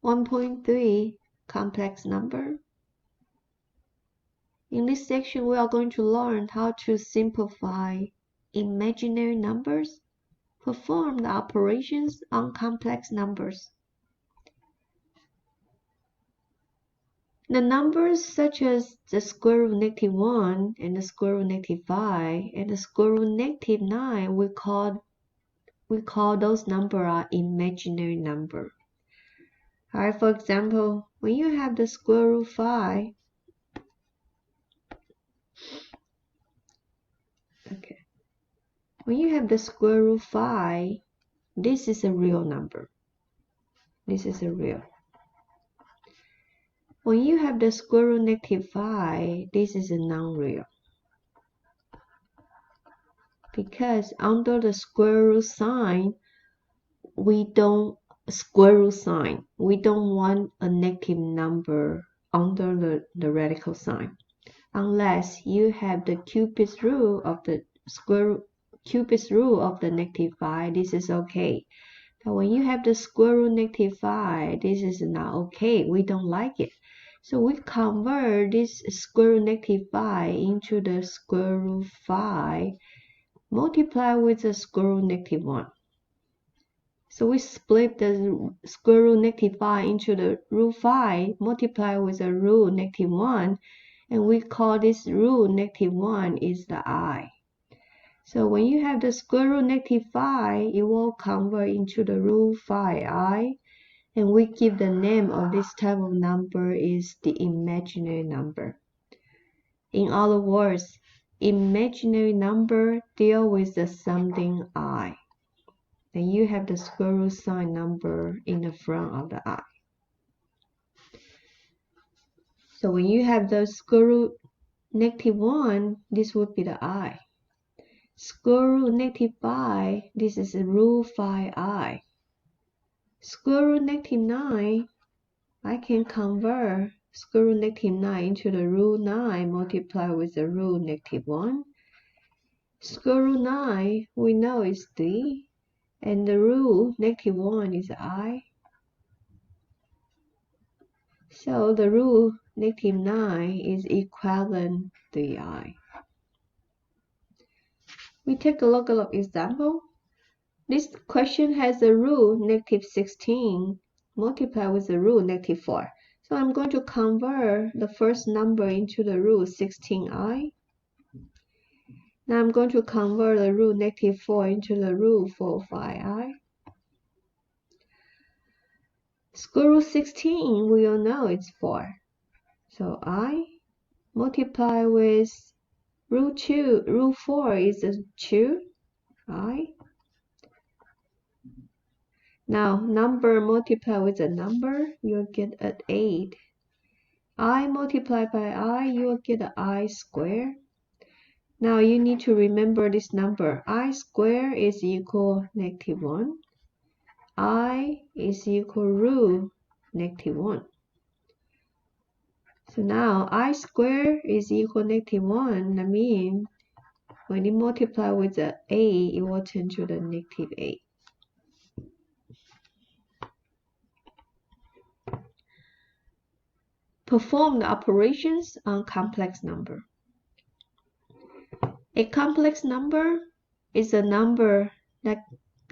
1.3 complex number. In this section, we are going to learn how to simplify imaginary numbers, perform the operations on complex numbers. The numbers such as the square root of -1 and the square root of -5 and the square root of -9, we call those numbers are imaginary number. Alright, for example, when you have the square root of 5, when you have the square root of 5, this is a real number. This is a real. When you have the square root of -5, this is a non-real. Because under the square root sign, we don't want a negative number under the radical sign. Unless you have the cubic root of the -5, this is okay. But when you have the square root of -5, this is not okay. We don't like it. So we convert this square root of -5 into the square root of 5, multiply with the square root of -1. So we split the square root of -5 into the root 5, multiply with the root -1, and we call this root -1 is the I. So when you have the square root of -5, it will convert into the root 5i, and we give the name of this type of number is the imaginary number. In other words, imaginary number deal with the something I. And you have the square root sign number in the front of the I. So when you have the square root -1, this would be the I. Square root -5, this is root 5i. Square root -9, I can convert square root -9 into the root 9, multiply with the root -1. Square root 9, we know is 3, and the root -1 is I. So the root -9 is equivalent to 3i. We take a look at an example. This question has the root -16 multiplied with the root -4. So I'm going to convert the first number into the root 16i. Now I'm going to convert the root -4 into the root 4,5i. Square root 16, we all know it's 4. So I multiply with root 4 is 2, I. Now, number multiply with a number, you'll get an 8. I multiply by I, you'll get an I square. Now, you need to remember this number. I square is equal -1. I is equal root -1. So now, I square is equal -1. That means, when you multiply with the 8, it will turn to the -8. Perform the operations on complex number. A complex number is a number that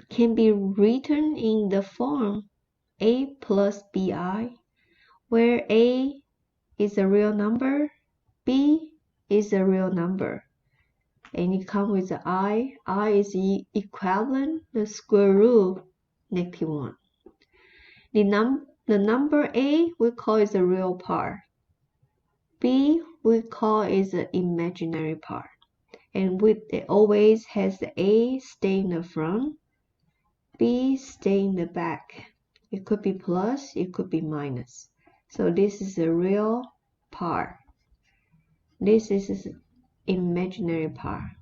can be written in the form a plus bi, where a is a real number, b is a real number, and it comes with the I is equivalent to the square root -1. The number a we call is a real part, b we call is the imaginary part, and it always has the a stay in the front, b stay in the back. It could be plus, it could be minus. So this is a real part. This is an imaginary part.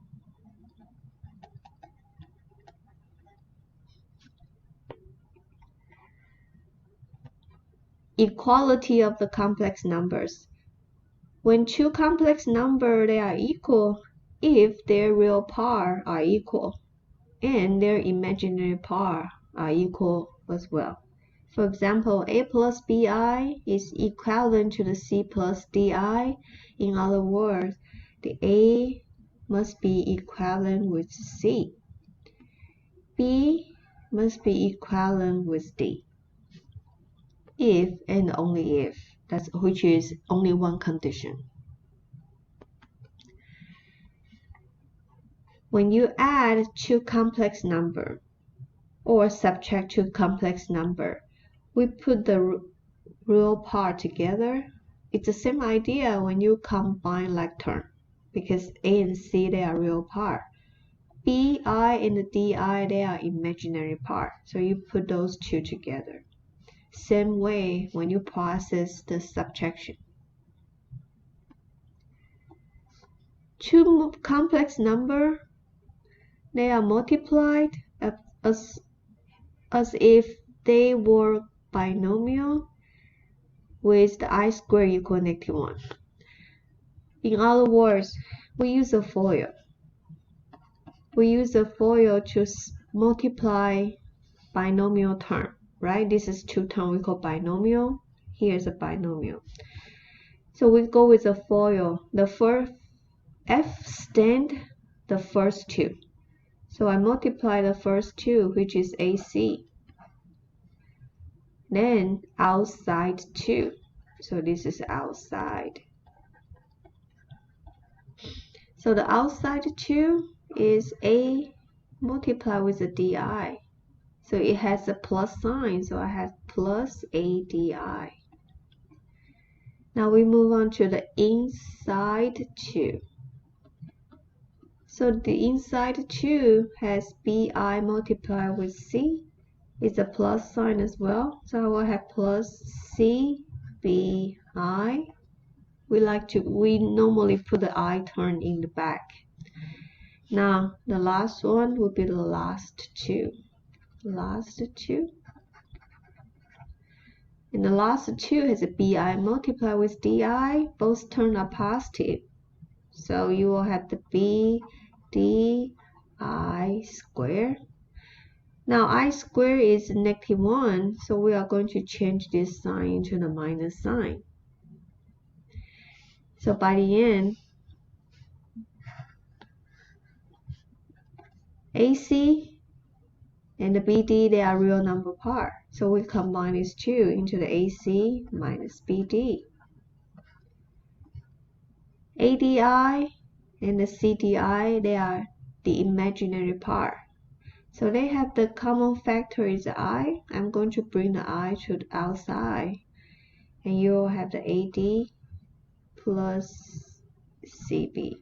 Equality of the complex numbers. When two complex numbers they are equal if their real parts are equal and their imaginary parts are equal as well. For example, A plus BI is equivalent to the C plus DI. In other words, the A must be equivalent with C. B must be equivalent with D. If and only if, which is only one condition. When you add two complex numbers or subtract two complex numbers, we put the real part together. It's the same idea when you combine like term, because A and C, they are real part. BI and the DI, they are imaginary part. So you put those two together. Same way when you process the subtraction. Two complex numbers, they are multiplied as if they were binomial with the I squared equal -1. In other words, we use a FOIL. We use a FOIL to multiply binomial term, right? This is two terms we call binomial. Here's a binomial. So we go with a FOIL. The first F stand the first two. So I multiply the first two, which is AC. Then outside 2. So this is outside. So the outside 2 is A multiplied with a DI. So it has a plus sign. So I have plus ADI. Now we move on to the inside 2. So the inside 2 has BI multiplied with C. It's a plus sign as well. So I will have plus CBI. We normally put the I term in the back. Now the last one will be the last two. Last two. And the last two has a BI multiplied with DI. Both terms are positive. So you will have the BDI squared. Now I squared is -1, so we are going to change this sign into the minus sign. So by the end, AC and the BD, they are real number part. So we combine these two into the AC minus BD. ADI and the CDI, they are the imaginary part. So they have the common factor is I. I'm going to bring the I to the outside. And you will have the AD plus CB.